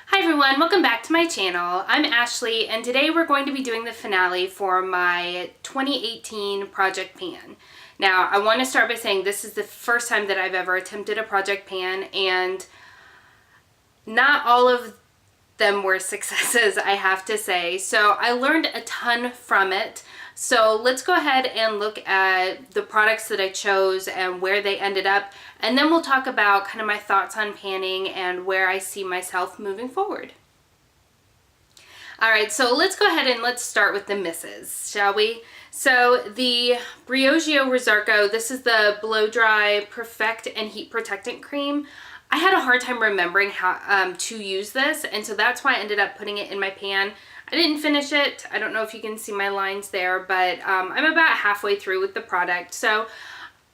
Hi everyone, welcome back to my channel. I'm Ashley and today we're going to be doing the finale for my 2018 project pan. Now I want to start by saying this is the first time that I've ever attempted a project pan and not all of them were successes, I have to say. So I learned a ton from it. So let's go ahead and look at the products that I chose and where they ended up, and then we'll talk about kind of my thoughts on panning and where I see myself moving forward. Alright, so let's go ahead and let's start with the misses, shall we? So the Briogeo Rosarco, this is the Blow Dry Perfect and Heat Protectant Cream. I had a hard time remembering how to use this, and so that's why I ended up putting it in my pan. I didn't finish it. I don't know if you can see my lines there, but I'm about halfway through with the product. So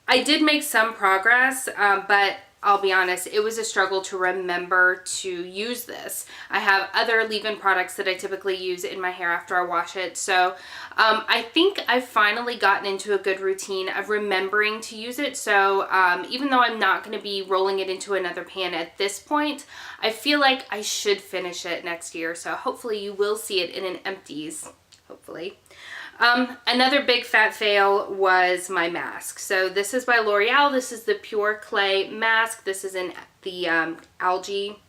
I did make some progress, but I'll be honest, it was a struggle to remember to use this. I have other leave-in products that I typically use in my hair after I wash it. So I think I've finally gotten into a good routine of remembering to use it. So even though I'm not going to be rolling it into another pan at this point, I feel like I should finish it next year. So hopefully you will see it in an empties, hopefully. Another big fat fail was my mask. So this is by L'Oreal. This is the Pure Clay Mask. This is in the algae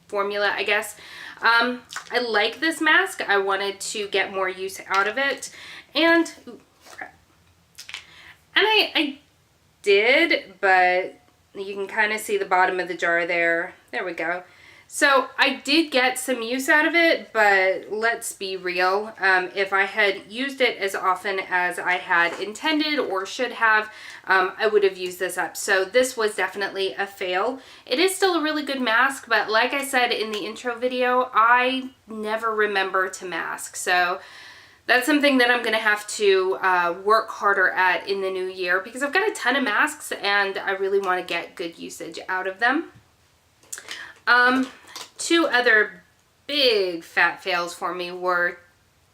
formula, I guess. I like this mask. I wanted to get more use out of it. And, ooh, crap. And I did, but you can kind of see the bottom of the jar there. There we go. So I did get some use out of it, but let's be real. If I had used it as often as I had intended or should have, I would have used this up. So this was definitely a fail. It is still a really good mask, but like I said in the intro video, I never remember to mask. So that's something that I'm going to have to work harder at in the new year, because I've got a ton of masks and I really want to get good usage out of them. Two other big fat fails for me were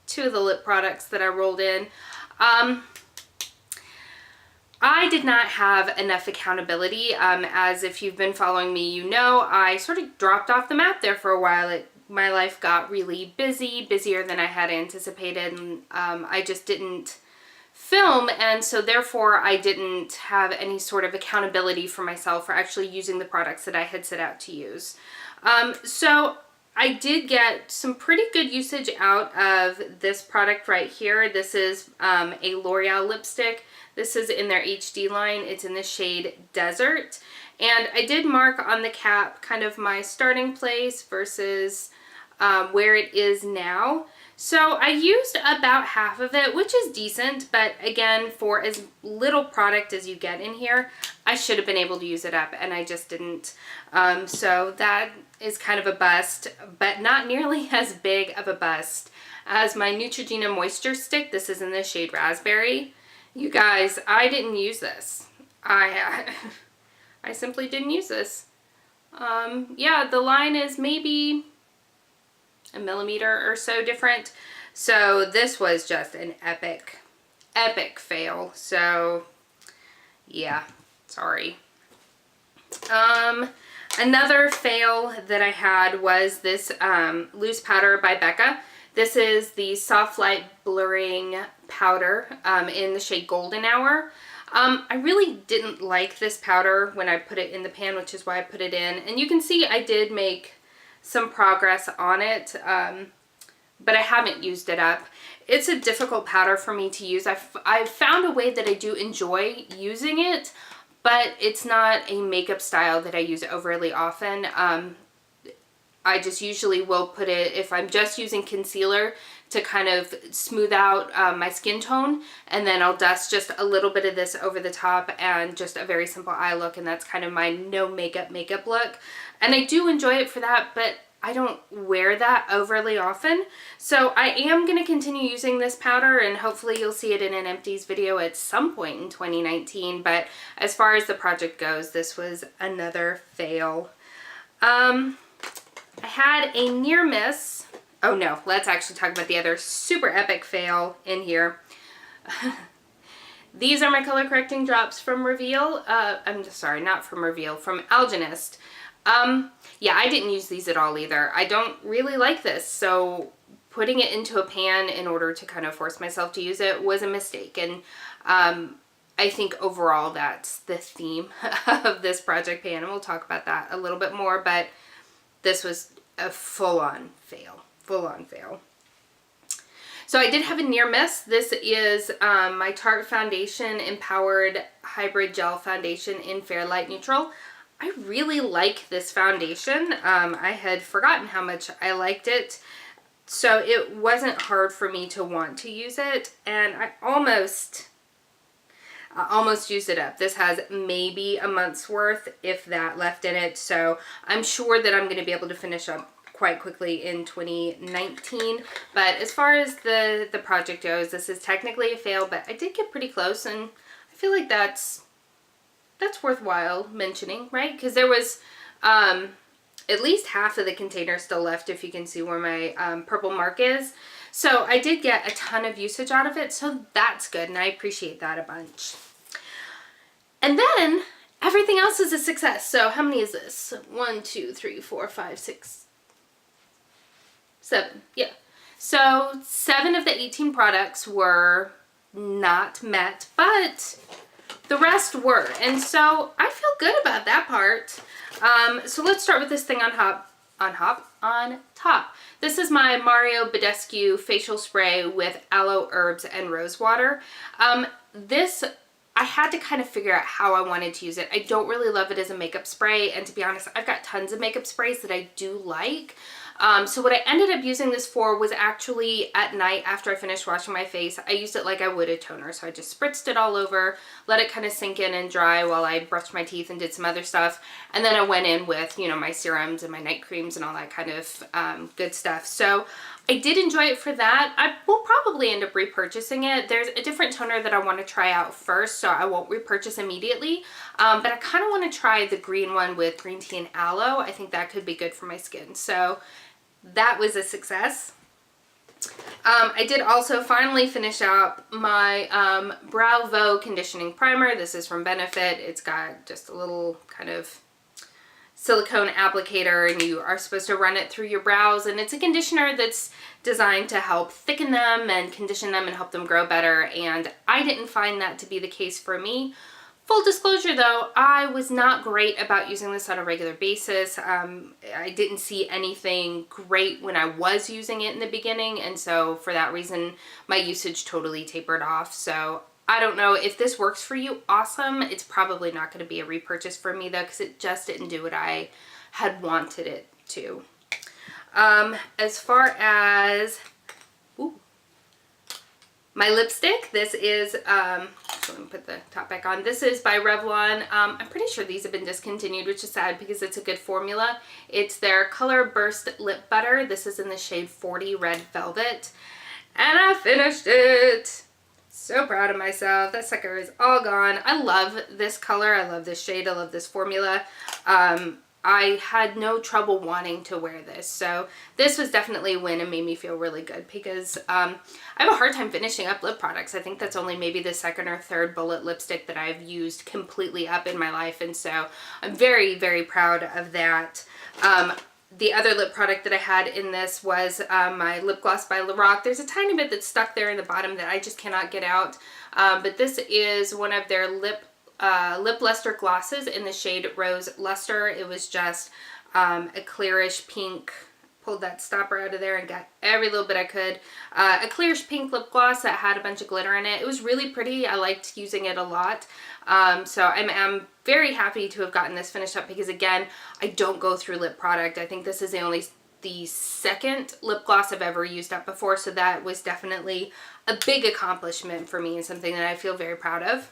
two of the lip products that I rolled in. I did not have enough accountability. As if you've been following me, you know, I sort of dropped off the map there for a while. My life got really busy, busier than I had anticipated, and I just didn't film, and so therefore I didn't have any sort of accountability for myself for actually using the products that I had set out to use. So I did get some pretty good usage out of this product right here. This is a L'Oreal lipstick. This is in their HD line. It's in the shade Desert, and I did mark on the cap kind of my starting place versus where it is now. So I used about half of it, which is decent, but again, for as little product as you get in here, I should have been able to use it up, and I just didn't. So that is kind of a bust, but not nearly as big of a bust as my Neutrogena Moisture Stick. This is in the shade Raspberry. You guys, I didn't use this. I simply didn't use this. Yeah, the line is maybe a millimeter or so different. So this was just an epic fail. So yeah, sorry. Another fail that I had was this loose powder by Becca. This is the Soft Light Blurring Powder in the shade Golden Hour. I really didn't like this powder when I put it in the pan, which is why I put it in. And you can see I did make some progress on it, but I haven't used it up. It's a difficult powder for me to use. I've found a way that I do enjoy using it, but it's not a makeup style that I use overly often. I just usually will put it, if I'm just using concealer, to kind of smooth out my skin tone, and then I'll dust just a little bit of this over the top and just a very simple eye look, and that's kind of my no makeup look. And I do enjoy it for that, but I don't wear that overly often. So I am going to continue using this powder, and hopefully you'll see it in an empties video at some point in 2019. But as far as the project goes, this was another fail. I had a near miss. Oh no, let's actually talk about the other super epic fail in here. These are my color correcting drops from Reveal. I'm sorry, not from Reveal, from Algenist. Yeah, I didn't use these at all either. I don't really like this, so putting it into a pan in order to kind of force myself to use it was a mistake. And I think overall that's the theme of this project pan, and we'll talk about that a little bit more, but this was a full-on fail. Full-on fail. So I did have a near miss. This is my Tarte Foundation Empowered Hybrid Gel Foundation in Fair Light Neutral. I really like this foundation. I had forgotten how much I liked it, so it wasn't hard for me to want to use it, and I almost used it up. This has maybe a month's worth, if that, left in it, so I'm sure that I'm going to be able to finish up quite quickly in 2019. But as far as the project goes, this is technically a fail, but I did get pretty close, and I feel like that's worthwhile mentioning, right? Because there was at least half of the container still left, if you can see where my purple mark is. So I did get a ton of usage out of it, so that's good, and I appreciate that a bunch. And then everything else is a success. So how many is this? 1, 2, 3, 4, 5, 6, 7. Yeah. So 7 of the 18 products were not met, but the rest were. And so I feel good about that part. So let's start with this thing on top. This is my Mario Badescu facial spray with aloe, herbs, and rose water. This, I had to kind of figure out how I wanted to use it. I don't really love it as a makeup spray, and to be honest, I've got tons of makeup sprays that I do like. So what I ended up using this for was actually at night after I finished washing my face. I used it like I would a toner. So I just spritzed it all over, let it kind of sink in and dry while I brushed my teeth and did some other stuff. And then I went in with, you know, my serums and my night creams and all that kind of good stuff. So I did enjoy it for that. I will probably end up repurchasing it. There's a different toner that I want to try out first, so I won't repurchase immediately. But I kind of want to try the green one with green tea and aloe. I think that could be good for my skin. So that was a success. I did also finally finish out my Brow Voe Conditioning Primer. This is from Benefit. It's got just a little kind of silicone applicator, and you are supposed to run it through your brows, and it's a conditioner that's designed to help thicken them and condition them and help them grow better, and I didn't find that to be the case for me. Full disclosure though, I was not great about using this on a regular basis. I didn't see anything great when I was using it in the beginning, and so for that reason my usage totally tapered off. So I don't know if this works for you. Awesome. It's probably not going to be a repurchase for me though, because it just didn't do what I had wanted it to. As far as my lipstick, this is, so let me put the top back on. This is by Revlon. I'm pretty sure these have been discontinued, which is sad because it's a good formula. It's their Colorburst Lip Butter. This is in the shade 40 Red Velvet. And I finished it. So proud of myself. That sucker is all gone. I love this color. I love this shade. I love this formula. I had no trouble wanting to wear this. So this was definitely a win and made me feel really good because I have a hard time finishing up lip products. I think that's only maybe the second or third bullet lipstick that I've used completely up in my life. And so I'm very, very proud of that. The other lip product that I had in this was my lip gloss by Lorac. There's a tiny bit that's stuck there in the bottom that I just cannot get out. But this is one of their lip luster glosses in the shade Rose Luster. It was just a clearish pink. Pulled that stopper out of there and got every little bit I could. A clearish pink lip gloss that had a bunch of glitter in it. It was really pretty. I liked using it a lot. So I'm very happy to have gotten this finished up because, again, I don't go through lip product. I think this is the second lip gloss I've ever used up before, so that was definitely a big accomplishment for me and something that I feel very proud of.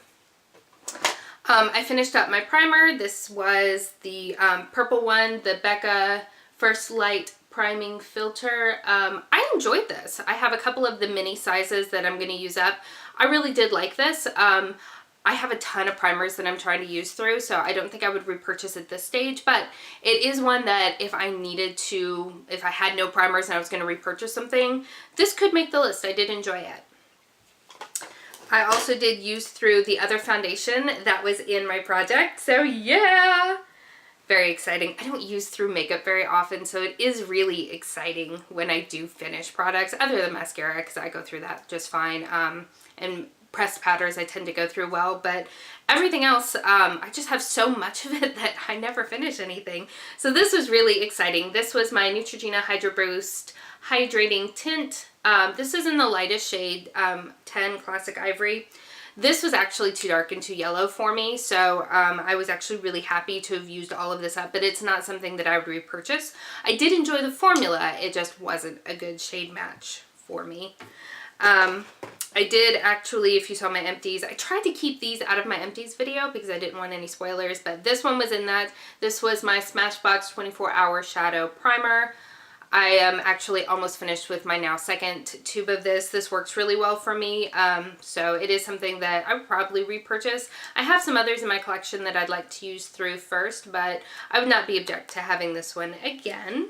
I finished up my primer. This was the purple one, the Becca First Light Priming Filter. I enjoyed this. I have a couple of the mini sizes that I'm going to use up. I really did like this. I have a ton of primers that I'm trying to use through, so I don't think I would repurchase at this stage, but it is one that if I needed to, if I had no primers and I was going to repurchase something, this could make the list. I did enjoy it. I also did use through the other foundation that was in my project, so yeah! very exciting. I don't use through makeup very often, so it is really exciting when I do finish products, other than mascara, because I go through that just fine. And pressed powders I tend to go through well, but everything else, I just have so much of it that I never finish anything. So this was really exciting. This was my Neutrogena Hydro Boost Hydrating Tint. This is in the lightest shade, 10 Classic Ivory. This was actually too dark and too yellow for me, so I was actually really happy to have used all of this up, but it's not something that I would repurchase. I did enjoy the formula, it just wasn't a good shade match for me. I did actually, if you saw my empties, I tried to keep these out of my empties video because I didn't want any spoilers, but this one was in that. This was my Smashbox 24-Hour Shadow Primer. I am actually almost finished with my now second tube of this. This works really well for me, so it is something that I would probably repurchase. I have some others in my collection that I'd like to use through first, but I would not be object to having this one again.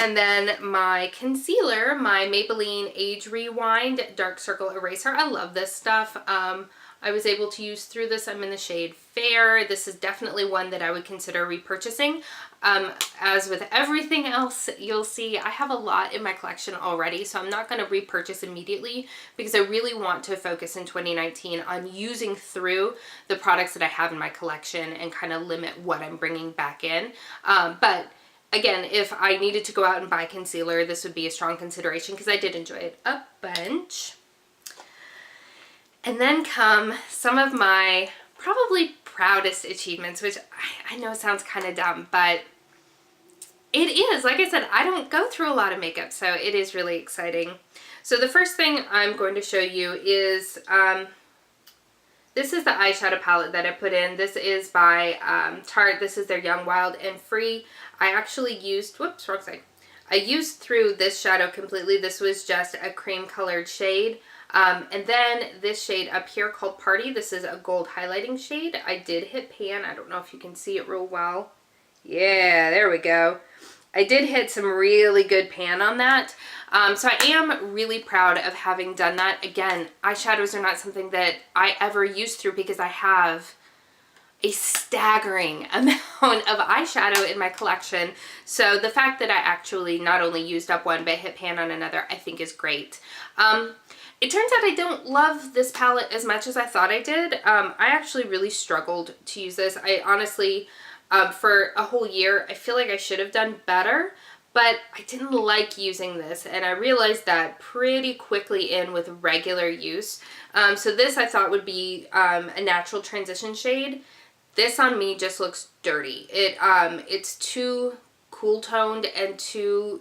And then my concealer, my Maybelline Age Rewind Dark Circle Eraser. I love this stuff. I was able to use through this. I'm in the shade Fair. This is definitely one that I would consider repurchasing. As with everything else, you'll see I have a lot in my collection already, so I'm not going to repurchase immediately because I really want to focus in 2019 on using through the products that I have in my collection and kind of limit what I'm bringing back in. But again, if I needed to go out and buy concealer, this would be a strong consideration because I did enjoy it a bunch. And then come some of my probably proudest achievements, which I know sounds kind of dumb, but it is. Like I said, I don't go through a lot of makeup, so it is really exciting. So the first thing I'm going to show you is, this is the eyeshadow palette that I put in. This is by Tarte. This is their Young, Wild, and Free. I actually used, whoops, wrong side. I used through this shadow completely. This was just a cream colored shade. And then this shade up here called Party. This is a gold highlighting shade. I did hit pan. I don't know if you can see it real well. Yeah, there we go. I did hit some really good pan on that. So I am really proud of having done that. Again, eyeshadows are not something that I ever use through because I have a staggering amount of eyeshadow in my collection. So the fact that I actually not only used up one but hit pan on another, I think is great. It turns out I don't love this palette as much as I thought I did. I actually really struggled to use this. I honestly, for a whole year, I feel like I should have done better, but I didn't like using this, and I realized that pretty quickly in with regular use. So this I thought would be a natural transition shade. This on me just looks dirty. It's too cool toned and too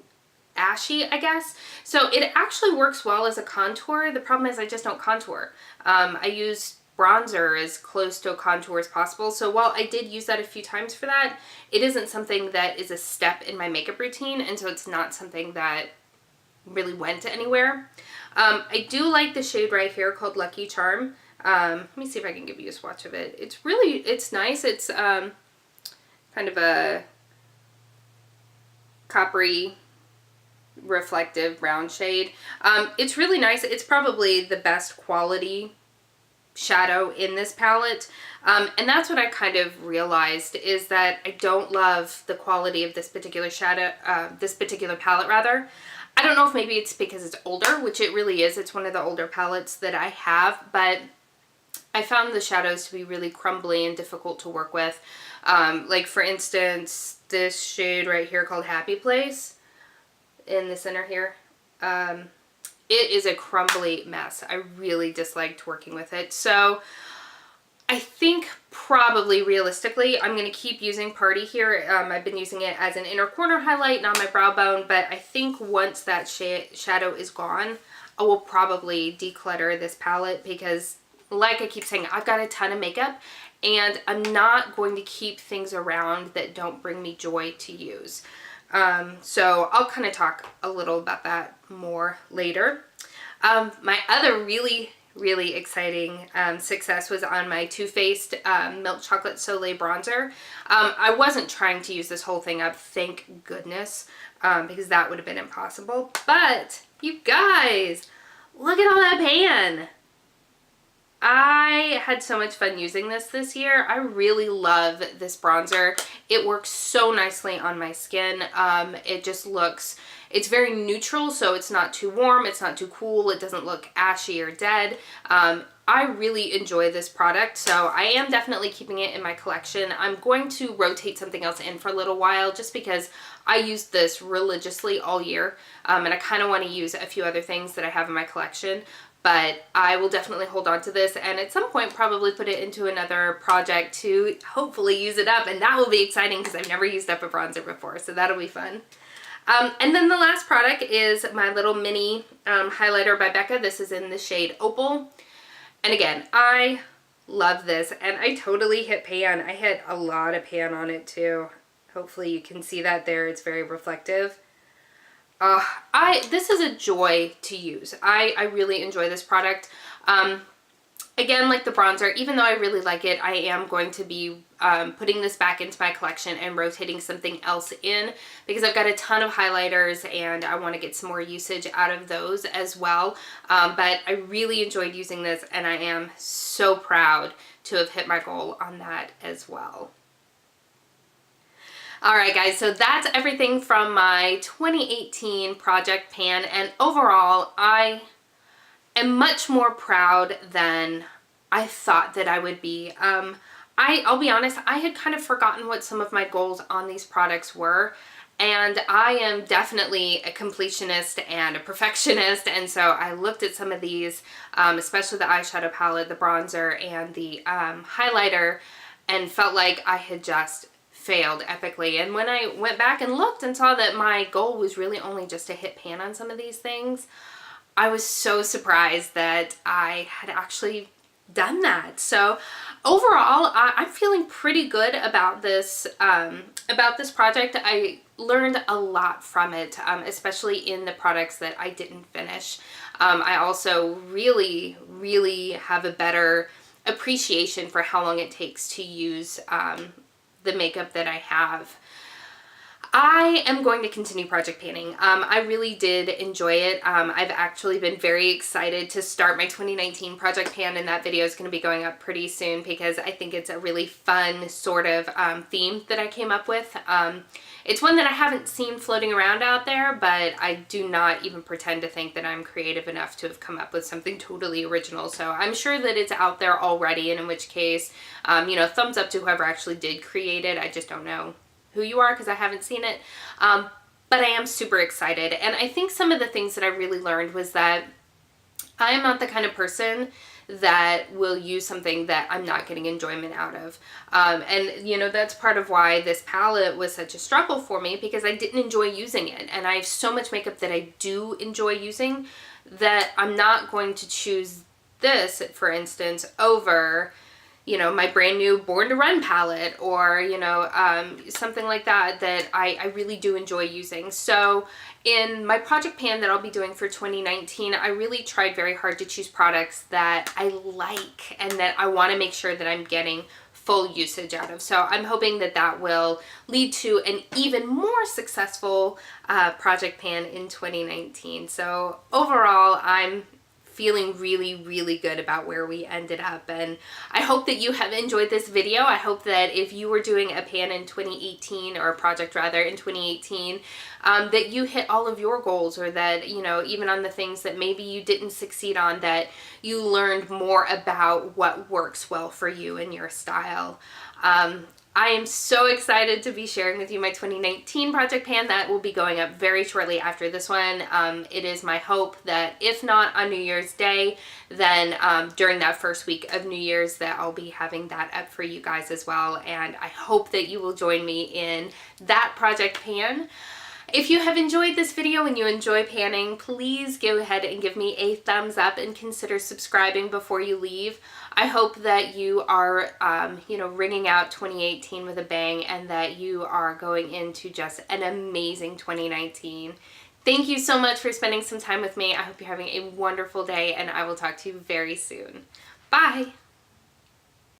ashy, I guess. So it actually works well as a contour. The problem is I just don't contour. I use bronzer as close to a contour as possible. So while I did use that a few times for that, it isn't something that is a step in my makeup routine, and so it's not something that really went anywhere. I do like the shade right here called Lucky Charm. Let me see if I can give you a swatch of it. It's nice. It's kind of a coppery reflective brown shade. It's really nice. It's probably the best quality shadow in this palette, and that's what I kind of realized, is that I don't love the quality of this particular shadow, this particular palette rather. I don't know if maybe it's because it's older, which it really is. It's one of the older palettes that I have, but I found the shadows to be really crumbly and difficult to work with. Like for instance, this shade right here called Happy Place in the center here. It is a crumbly mess. I really disliked working with it. So I think probably realistically, I'm going to keep using Party here. I've been using it as an inner corner highlight, not my brow bone, but I think once that shadow is gone, I will probably declutter this palette because, like I keep saying, I've got a ton of makeup and I'm not going to keep things around that don't bring me joy to use. So I'll kind of talk a little about that more later. My other really exciting success was on my Too Faced Milk Chocolate Soleil bronzer. I wasn't trying to use this whole thing up, thank goodness, because that would have been impossible. But you guys, look at all that pan. I had so much fun using this year. I really love this bronzer. It works so nicely on my skin. It just looks, it's very neutral, so it's not too warm, it's not too cool, it doesn't look ashy or dead. I really enjoy this product, so I am definitely keeping it in my collection. I'm going to rotate something else in for a little while just because I use this religiously all year, and I kind of want to use a few other things that I have in my collection. But I will definitely hold on to this, and at some point probably put it into another project to hopefully use it up, and that will be exciting because I've never used up a bronzer before, so that'll be fun. And then the last product is my little mini highlighter by Becca. This is in the shade Opal. And again, I love this, and I totally hit pan. I hit a lot of pan on it too. Hopefully you can see that there. It's very reflective. This is a joy to use. I really enjoy this product. Again, like the bronzer, even though I really like it, I am going to be putting this back into my collection and rotating something else in because I've got a ton of highlighters and I want to get some more usage out of those as well. But I really enjoyed using this, and I am so proud to have hit my goal on that as well. Alright guys, so that's everything from my 2018 project pan, and overall I am much more proud than I thought that I would be. I'll be honest, I had kind of forgotten what some of my goals on these products were, and I am definitely a completionist and a perfectionist, and so I looked at some of these, especially the eyeshadow palette, the bronzer, and the highlighter, and felt like I had just failed epically. And when I went back and looked and saw that my goal was really only just to hit pan on some of these things, I was so surprised that I had actually done that. So overall, I'm feeling pretty good about this project. I learned a lot from it, especially in the products that I didn't finish. I also really have a better appreciation for how long it takes to use the makeup that I have. I am going to continue project panning. I really did enjoy it. I've actually been very excited to start my 2019 project pan, and that video is going to be going up pretty soon because I think it's a really fun sort of theme that I came up with. It's one that I haven't seen floating around out there, but I do not even pretend to think that I'm creative enough to have come up with something totally original. So I'm sure that it's out there already, and in which case, you know, thumbs up to whoever actually did create it. I just don't know who you are because I haven't seen it. But I am super excited. And I think some of the things that I really learned was that I am not the kind of person that will use something that I'm not getting enjoyment out of. And you know, that's part of why this palette was such a struggle for me, because I didn't enjoy using it. And I have so much makeup that I do enjoy using that I'm not going to choose this, for instance, over, you know, my brand new Born to Run palette, or, you know, something like that that I really do enjoy using. So in my project pan that I'll be doing for 2019, I really tried very hard to choose products that I like and that I want to make sure that I'm getting full usage out of. So I'm hoping that that will lead to an even more successful project pan in 2019. So overall, I'm feeling really good about where we ended up, and I hope that you have enjoyed this video. I hope that if you were doing a pan in 2018, or a project rather in 2018, that you hit all of your goals, or that, you know, even on the things that maybe you didn't succeed on, that you learned more about what works well for you and your style. I am so excited to be sharing with you my 2019 project pan that will be going up very shortly after this one. It is my hope that if not on New Year's Day, then during that first week of New Year's, that I'll be having that up for you guys as well. And I hope that you will join me in that project pan. If you have enjoyed this video and you enjoy panning, please go ahead and give me a thumbs up and consider subscribing before you leave. I hope that you are, you know, ringing out 2018 with a bang, and that you are going into just an amazing 2019. Thank you so much for spending some time with me. I hope you're having a wonderful day, and I will talk to you very soon. Bye!